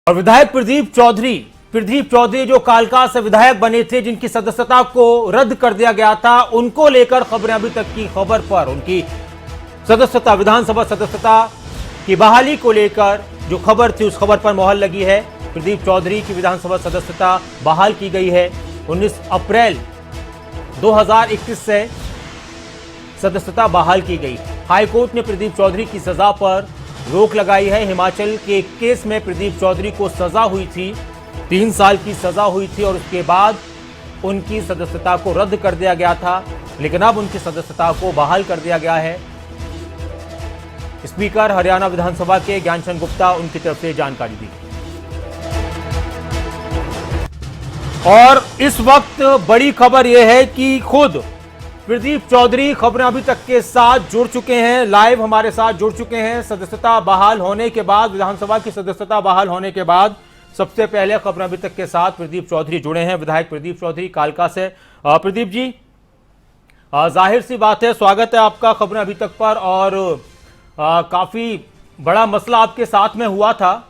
और विधायक प्रदीप चौधरी जो कालका से विधायक बने थे, जिनकी सदस्यता को रद्द कर दिया गया था, उनको लेकर खबरें अभी तक की खबर पर उनकी सदस्यता, विधानसभा सदस्यता की बहाली को लेकर जो खबर थी उस खबर पर मोहर लगी है। प्रदीप चौधरी की विधानसभा सदस्यता बहाल की गई है। 19 अप्रैल 2021 से सदस्यता बहाल की गई। हाईकोर्ट ने प्रदीप चौधरी की सजा पर रोक लगाई है। हिमाचल के एक केस में प्रदीप चौधरी को सजा हुई थी, 3 साल की सजा हुई थी और उसके बाद उनकी सदस्यता को रद्द कर दिया गया था, लेकिन अब उनकी सदस्यता को बहाल कर दिया गया है। स्पीकर हरियाणा विधानसभा के ज्ञानचंद गुप्ता उनकी तरफ से जानकारी दी। और इस वक्त बड़ी खबर यह है कि खुद प्रदीप चौधरी खबरें अभी तक के साथ जुड़ चुके हैं, लाइव हमारे साथ जुड़ चुके हैं। सदस्यता बहाल होने के बाद, विधानसभा की सदस्यता बहाल होने के बाद सबसे पहले खबरें अभी तक के साथ प्रदीप चौधरी जुड़े हैं, विधायक प्रदीप चौधरी कालका से। प्रदीप जी, जाहिर सी बात है, स्वागत है आपका खबरें अभी तक पर। और काफी बड़ा मसला आपके साथ में हुआ था,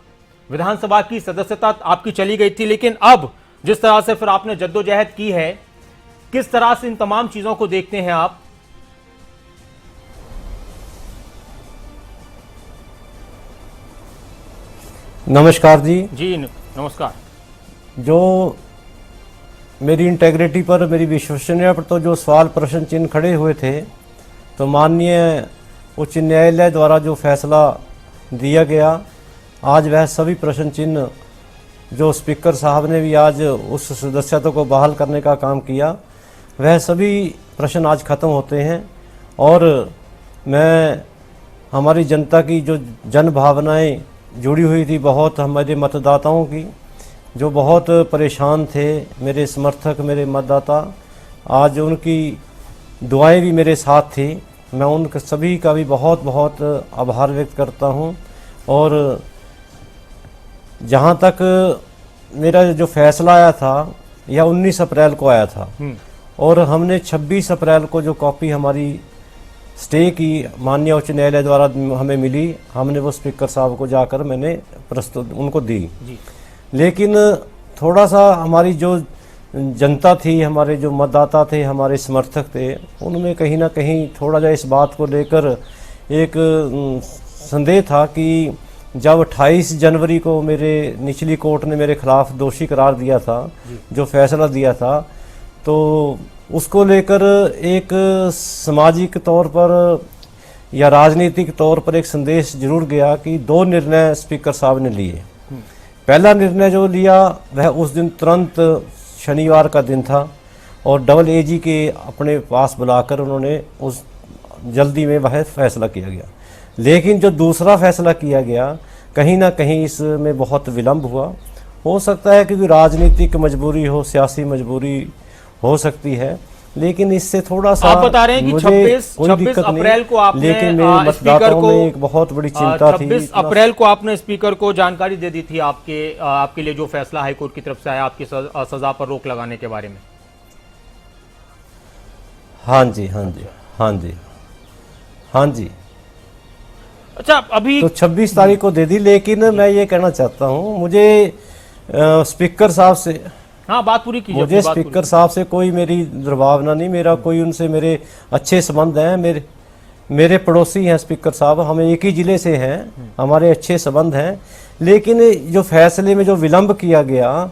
विधानसभा की सदस्यता आपकी चली गई थी, लेकिन अब जिस तरह से फिर आपने जद्दोजहद की है, किस तरह से इन तमाम चीजों को देखते हैं आप? नमस्कार जी नमस्कार। जो मेरी इंटेग्रिटी पर, मेरी विश्वसनीयता पर तो जो सवाल प्रश्न चिन्ह खड़े हुए थे, तो माननीय उच्च न्यायालय द्वारा जो फैसला दिया गया, आज वह सभी प्रश्न चिन्ह जो स्पीकर साहब ने भी आज उस सदस्यता को बहाल करने का काम किया, वह सभी प्रश्न आज ख़त्म होते हैं। और मैं हमारी जनता की जो जन भावनाएं जुड़ी हुई थी, बहुत हमारे मतदाताओं की जो बहुत परेशान थे, मेरे समर्थक, मेरे मतदाता, आज उनकी दुआएं भी मेरे साथ थी। मैं उन सभी का भी बहुत बहुत आभार व्यक्त करता हूं। और जहां तक मेरा जो फैसला आया था, यह 19 अप्रैल को आया था और हमने 26 अप्रैल को जो कॉपी हमारी स्टे की माननीय उच्च न्यायालय द्वारा हमें मिली, हमने वो स्पीकर साहब को जाकर मैंने प्रस्तुत उनको दी जी। लेकिन थोड़ा सा हमारी जो जनता थी, हमारे जो मतदाता थे, हमारे समर्थक थे, उनमें कहीं ना कहीं थोड़ा जा इस बात को लेकर एक संदेह था कि जब 28 जनवरी को मेरे निचली कोर्ट ने मेरे खिलाफ दोषी करार दिया था, जो फैसला दिया था, तो उसको लेकर एक सामाजिक तौर पर या राजनीतिक तौर पर एक संदेश जरूर गया कि 2 निर्णय स्पीकर साहब ने लिए। पहला निर्णय जो लिया वह उस दिन तुरंत शनिवार का दिन था और डबल एजी के अपने पास बुलाकर उन्होंने उस जल्दी में वह फैसला किया गया। लेकिन जो दूसरा फैसला किया गया, कहीं ना कहीं इसमें बहुत विलंब हुआ। हो सकता है कि राजनीतिक मजबूरी हो, सियासी मजबूरी हो सकती है, लेकिन इससे थोड़ा सा आप बता रहे हैं कि 26 अप्रैल को आपने लेकिन मेरे मतदाताओं में एक बहुत बड़ी चिंता थी। 26 अप्रैल को आपने स्पीकर को जानकारी दे दी थी आपके लिए जो फैसला हाईकोर्ट की तरफ से आया आपकी सजा पर रोक लगाने के बारे में। हाँ जी। अच्छा, अभी तो 26 तारीख को दे दी, लेकिन मैं ये कहना चाहता हूँ, मुझे स्पीकर साहब से, हाँ बात पूरी कीजिए। मुझे स्पीकर साहब से कोई मेरी दुर्भावना नहीं, मेरा कोई उनसे मेरे अच्छे संबंध हैं, मेरे पड़ोसी हैं स्पीकर साहब, हम एक ही ज़िले से हैं, हमारे अच्छे संबंध हैं। लेकिन जो फैसले में जो विलंब किया गया,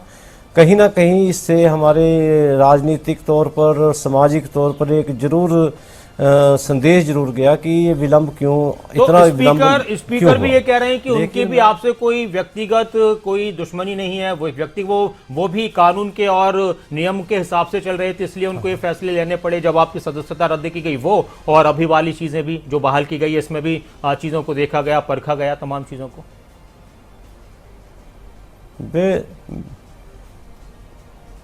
कहीं ना कहीं इससे हमारे राजनीतिक तौर पर, सामाजिक तौर पर एक जरूर संदेश जरूर गया कि ये विलंब क्यों, इतना विलंब स्पीकर भी ये कह रहे हैं कि उनकी भी आपसे कोई व्यक्तिगत कोई दुश्मनी नहीं है, वो भी कानून के और नियम के हिसाब से चल रहे थे, इसलिए उनको ये फैसले लेने पड़े जब आपकी सदस्यता रद्द की गई वो, और अभी वाली चीजें भी जो बहाल की गई है, इसमें भी चीजों को देखा गया, परखा गया, तमाम चीजों को।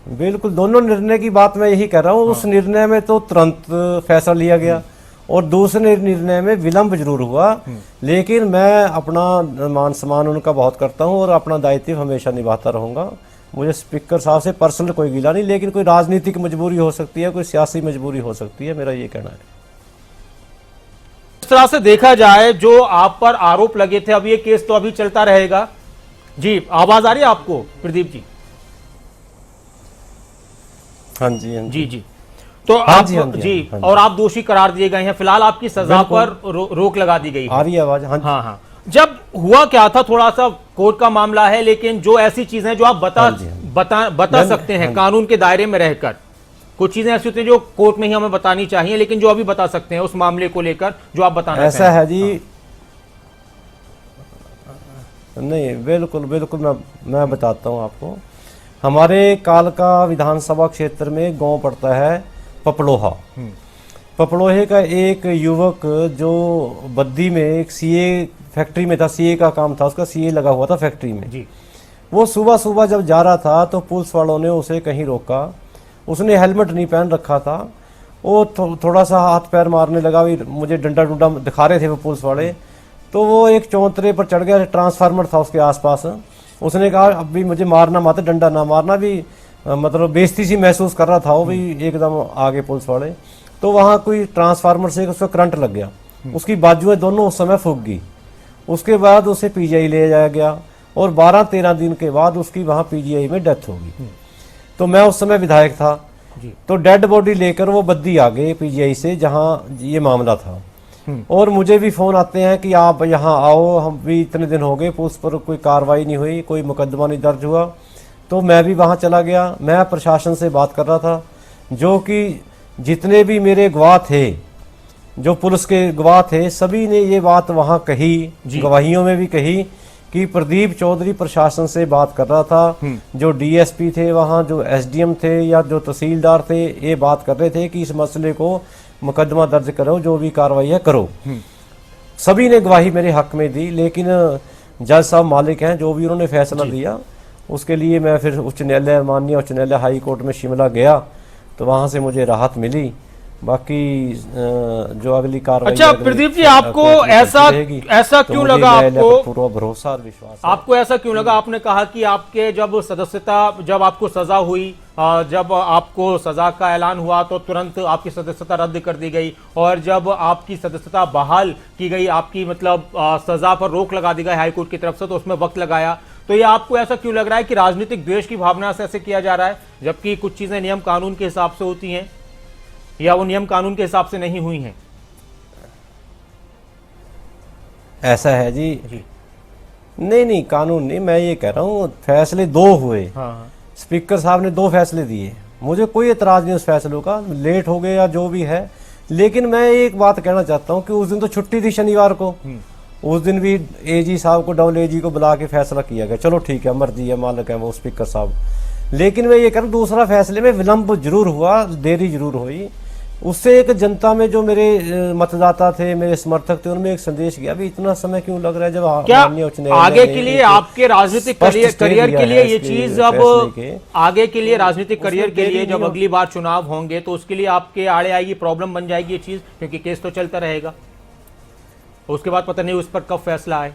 बिल्कुल, दोनों निर्णय की बात मैं यही कह रहा हूँ। उस निर्णय में तो तुरंत फैसला लिया गया और दूसरे निर्णय में विलंब जरूर हुआ, लेकिन मैं अपना मान सम्मान उनका बहुत करता हूँ और अपना दायित्व हमेशा निभाता रहूँगा। मुझे स्पीकर साहब से पर्सनल कोई गिला नहीं, लेकिन कोई राजनीतिक मजबूरी हो सकती है, कोई सियासी मजबूरी हो सकती है, मेरा ये कहना है। इस तरह से देखा जाए, जो आप पर आरोप लगे थे, अब ये केस तो अभी चलता रहेगा, जी आवाज आ रही है आपको प्रदीप जी? हाँ जी, हाँ जी। जी जी। तो हाँ आप जी, हाँ जी, जी हाँ जी। और आप दोषी करार दिए गए हैं, फिलहाल आपकी सजा पर रोक लगा दी गई आ है। रही है आवाज? हाँ जी। हाँ हाँ। जब हुआ क्या था, थोड़ा सा कोर्ट का मामला है, लेकिन जो ऐसी चीजें जो आप बता हाँ जी, हाँ जी। बता सकते हैं हाँ जी। कानून के दायरे में रहकर, कुछ चीजें ऐसी होती हैं जो कोर्ट में ही हमें बतानी चाहिए, लेकिन जो अभी बता सकते हैं उस मामले को लेकर जो आप बताना ऐसा चाहें। है जी। नहीं, बिल्कुल बिल्कुल, मैं बताता हूँ आपको। हमारे कालका विधानसभा क्षेत्र में गांव पड़ता है पपड़ोहा। पपड़ोहे का एक युवक जो बद्दी में एक सीए फैक्ट्री में था, सीए का काम था उसका, सीए लगा हुआ था फैक्ट्री में। जी वो सुबह सुबह जब जा रहा था तो पुलिस वालों ने उसे कहीं रोका। उसने हेलमेट नहीं पहन रखा था। वो थोड़ा सा हाथ पैर मारने लगा, भी मुझे डंडा डुंडा दिखा रहे थे वो पुलिस वाले। तो वो एक चौंतरे पर चढ़ गया, ट्रांसफार्मर था उसके आसपास। उसने कहा अब भी मुझे मारना मत, डंडा ना मारना। भी मतलब बेइज्जती सी महसूस कर रहा था वो भी एकदम आगे पुलिस वाले। तो वहाँ कोई ट्रांसफार्मर से उसको करंट लग गया, उसकी बाजुएं दोनों उस समय फूक गई। उसके बाद उसे पीजीआई ले जाया गया और 12-13 दिन के बाद उसकी वहाँ पीजीआई में डेथ हो गई। तो मैं उस समय विधायक था। तो डेड बॉडी लेकर वो बद्दी आ गए पीजीआई से, जहाँ ये मामला था। और मुझे भी फोन आते हैं कि आप यहाँ आओ, हम भी इतने दिन हो गए, पुलिस पर कोई कार्रवाई नहीं हुई, कोई मुकदमा नहीं दर्ज हुआ। तो मैं भी वहाँ चला गया। मैं प्रशासन से बात कर रहा था, जो कि जितने भी मेरे गवाह थे, जो पुलिस के गवाह थे, सभी ने ये बात वहाँ कही, गवाहियों में भी कही कि प्रदीप चौधरी प्रशासन से बात कर रहा था। जो डीएसपी थे वहाँ, जो एसडीएम थे या जो तहसीलदार थे, ये बात कर रहे थे कि इस मसले को मुकदमा दर्ज करो, जो भी कार्रवाई है करो। सभी ने गवाही मेरे हक में दी, लेकिन जज साहब मालिक हैं, जो भी उन्होंने फैसला दिया उसके लिए मैं फिर उच्च न्यायालय, माननीय उच्च न्यायालय हाई कोर्ट में शिमला गया, तो वहां से मुझे राहत मिली। बाकी जो अगली कार्रवाई। अच्छा प्रदीप जी, आपको ऐसा क्यों लगा, आपको पूरा भरोसा और विश्वास, आपको ऐसा क्यों लगा? आपने कहा कि आपके जब आपको सजा हुई, जब आपको सजा का ऐलान हुआ तो तुरंत आपकी सदस्यता रद्द कर दी गई, और जब आपकी सदस्यता बहाल की गई, आपकी मतलब सजा पर रोक लगा दी गई हाईकोर्ट की तरफ से, तो उसमें वक्त लगाया। तो ये आपको ऐसा क्यों लग रहा है कि राजनीतिक द्वेष की भावना से ऐसे किया जा रहा है, जबकि कुछ चीजें नियम कानून के हिसाब से होती हैं, या वो नियम कानून के हिसाब से नहीं हुई हैं? ऐसा है जी। नहीं, कानून नहीं, मैं ये कह रहा हूँ फैसले दो हुए। हाँ। स्पीकर साहब ने 2 फैसले दिए, मुझे कोई एतराज नहीं उस फैसलों का, लेट हो गए या जो भी है। लेकिन मैं एक बात कहना चाहता हूँ कि उस दिन तो छुट्टी थी शनिवार को, उस दिन भी एजी साहब को, डबल एजी को बुला के फैसला किया गया। चलो ठीक है, मर्जी है, मालिक है वो स्पीकर साहब। लेकिन मैं ये कह रहा हूँ दूसरा फैसले में विलंब जरूर हुआ, देरी जरूर हुई। उससे एक जनता में जो मेरे मतदाता थे, मेरे समर्थक थे, उनमें एक संदेश गया, अभी इतना समय क्यों लग रहा है, जब आगे के लिए आपके राजनीतिक करियर के लिए ये चीज, अब आगे के लिए राजनीतिक करियर के लिए जब अगली बार चुनाव होंगे तो उसके लिए आपके आड़े आएगी, प्रॉब्लम बन जाएगी ये चीज, क्योंकि केस तो चलता रहेगा। उसके बाद पता नहीं उस पर कब फैसला आए।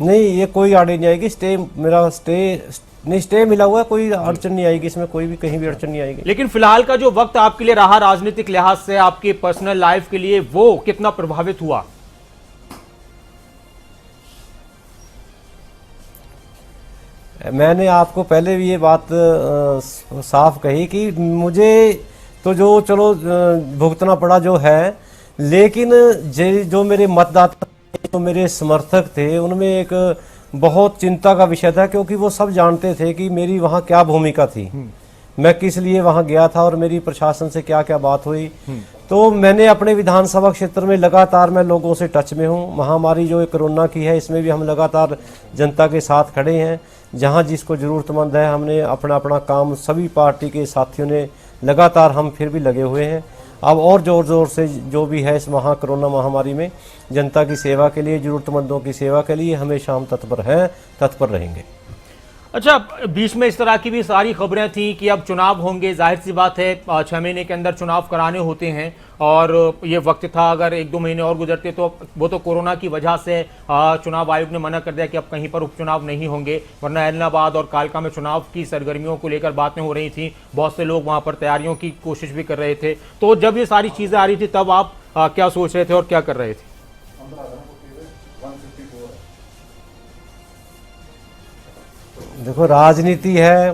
नहीं, ये कोई आड़े नहीं आएगी। मेरा स्टे मिला हुआ है, कोई अड़चन नहीं आएगी इसमें, कोई भी कहीं भी अड़चन नहीं आएगी। लेकिन फिलहाल का जो वक्त आपके लिए रहा राजनीतिक लिहाज से, आपकी पर्सनल लाइफ के लिए, वो कितना प्रभावित हुआ? मैंने आपको पहले भी ये बात साफ कही कि मुझे तो जो चलो भुगतना पड़ा जो है, लेकिन जो मेरे मतदाता, जो मेरे समर्थक थे, उनमें एक बहुत चिंता का विषय था, क्योंकि वो सब जानते थे कि मेरी वहाँ क्या भूमिका थी, मैं किस लिए वहाँ गया था और मेरी प्रशासन से क्या क्या बात हुई। तो मैंने अपने विधानसभा क्षेत्र में लगातार मैं लोगों से टच में हूँ। महामारी जो कोरोना की है, इसमें भी हम लगातार जनता के साथ खड़े हैं। जहाँ जिसको ज़रूरतमंद है, हमने अपना अपना काम, सभी पार्टी के साथियों ने लगातार, हम फिर भी लगे हुए हैं। अब और ज़ोर ज़ोर से जो भी है इस कोरोना महामारी में जनता की सेवा के लिए, ज़रूरतमंदों की सेवा के लिए हमेशा हम तत्पर हैं, तत्पर रहेंगे। अच्छा, बीच में इस तरह की भी सारी खबरें थी कि अब चुनाव होंगे, जाहिर सी बात है 6 महीने के अंदर चुनाव कराने होते हैं, और ये वक्त था, अगर 1-2 महीने और गुजरते तो वो तो कोरोना की वजह से चुनाव आयोग ने मना कर दिया कि अब कहीं पर उपचुनाव नहीं होंगे, वरना ऐलनाबाद और कालका में चुनाव की सरगर्मियों को लेकर बातें हो रही थी, बहुत से लोग वहाँ पर तैयारियों की कोशिश भी कर रहे थे। तो जब ये सारी चीज़ें आ रही थी, तब आप क्या सोच रहे थे और क्या कर रहे थे? देखो राजनीति है,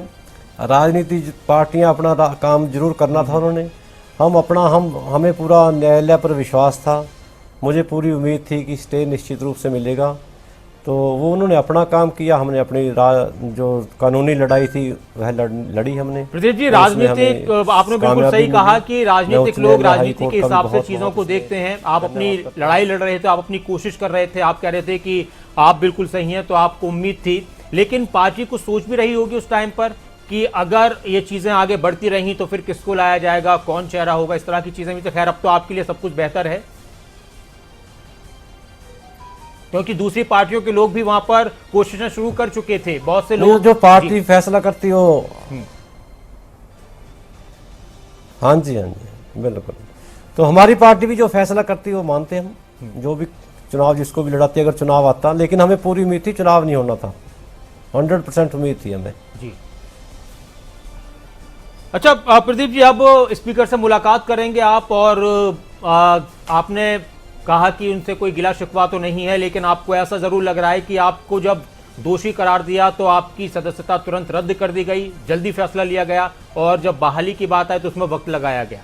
राजनीति पार्टियां अपना काम जरूर करना था उन्होंने। हमें पूरा न्यायालय पर विश्वास था, मुझे पूरी उम्मीद थी कि स्टे निश्चित रूप से मिलेगा, तो वो उन्होंने अपना काम किया, हमने अपनी जो कानूनी लड़ाई थी वह लड़ी हमने। प्रदीप जी, राजनीतिक आपने बिल्कुल सही कहा कि राजनीतिक लोग राजनीति के हिसाब से चीजों को देखते हैं। आप अपनी लड़ाई लड़ रहे थे, आप अपनी कोशिश कर रहे थे, आप कह रहे थे कि आप बिल्कुल सही हैं, तो आपको उम्मीद थी, लेकिन पार्टी को सोच भी रही होगी उस टाइम पर कि अगर ये चीजें आगे बढ़ती रही तो फिर किसको लाया जाएगा, कौन चेहरा होगा, इस तरह की चीजें भी। तो खैर अब तो आपके लिए सब कुछ बेहतर है, क्योंकि दूसरी पार्टियों के लोग भी वहां पर कोशिशें शुरू कर चुके थे। बहुत से लोग जो पार्टी फैसला करती हो, हाँ जी बिल्कुल, तो हमारी पार्टी भी जो फैसला करती है वो मानते हम, जो भी चुनाव जिसको भी लड़ाती, अगर चुनाव आता, लेकिन हमें पूरी उम्मीद थी चुनाव नहीं होना था, 100% उम्मीद थी हमें जी। अच्छा प्रदीप जी, अब स्पीकर से मुलाकात करेंगे आप, और आपने कहा कि उनसे कोई गिला शिकवा तो नहीं है, लेकिन आपको ऐसा जरूर लग रहा है कि आपको जब दोषी करार दिया तो आपकी सदस्यता तुरंत रद्द कर दी गई, जल्दी फैसला लिया गया, और जब बहाली की बात आई तो उसमें वक्त लगाया गया।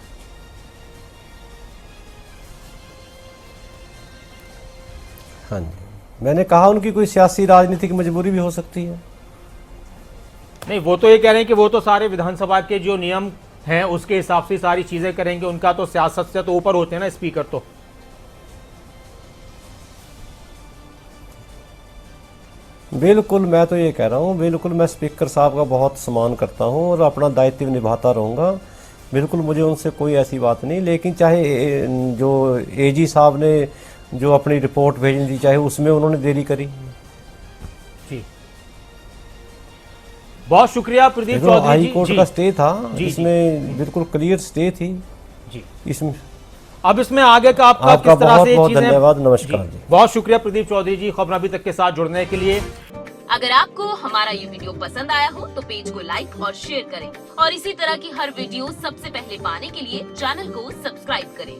हाँ जी, मैंने कहा उनकी कोई सियासी राजनीतिक मजबूरी भी हो सकती है। नहीं, वो तो ये कह रहे हैं कि वो तो सारे विधानसभा के जो नियम हैं उसके हिसाब से सारी चीजें करेंगे, उनका तो सियासत से तो ऊपर होते हैं ना स्पीकर। तो बिल्कुल, मैं तो ये कह रहा हूँ, बिल्कुल मैं स्पीकर साहब का बहुत सम्मान करता हूँ और अपना दायित्व निभाता रहूँगा, बिल्कुल मुझे उनसे कोई ऐसी बात नहीं। लेकिन चाहे जो एजी साहब ने जो अपनी रिपोर्ट भेजनी थी, चाहे उसमें उन्होंने देरी करी। जी, बहुत शुक्रिया प्रदीप चौधरी जी। हाई कोर्ट का स्टे था, इसमें बिल्कुल क्लियर स्टे थी जी। इसमें अब इसमें आगे का आपका किस तरह से बहुत धन्यवाद, नमस्कार जी। बहुत शुक्रिया प्रदीप चौधरी जी खबर अभी तक के साथ जुड़ने के लिए। अगर आपको हमारा ये वीडियो पसंद आया हो तो पेज को लाइक और शेयर करें, और इसी तरह की हर वीडियो सबसे पहले पाने के लिए चैनल को सब्सक्राइब करें।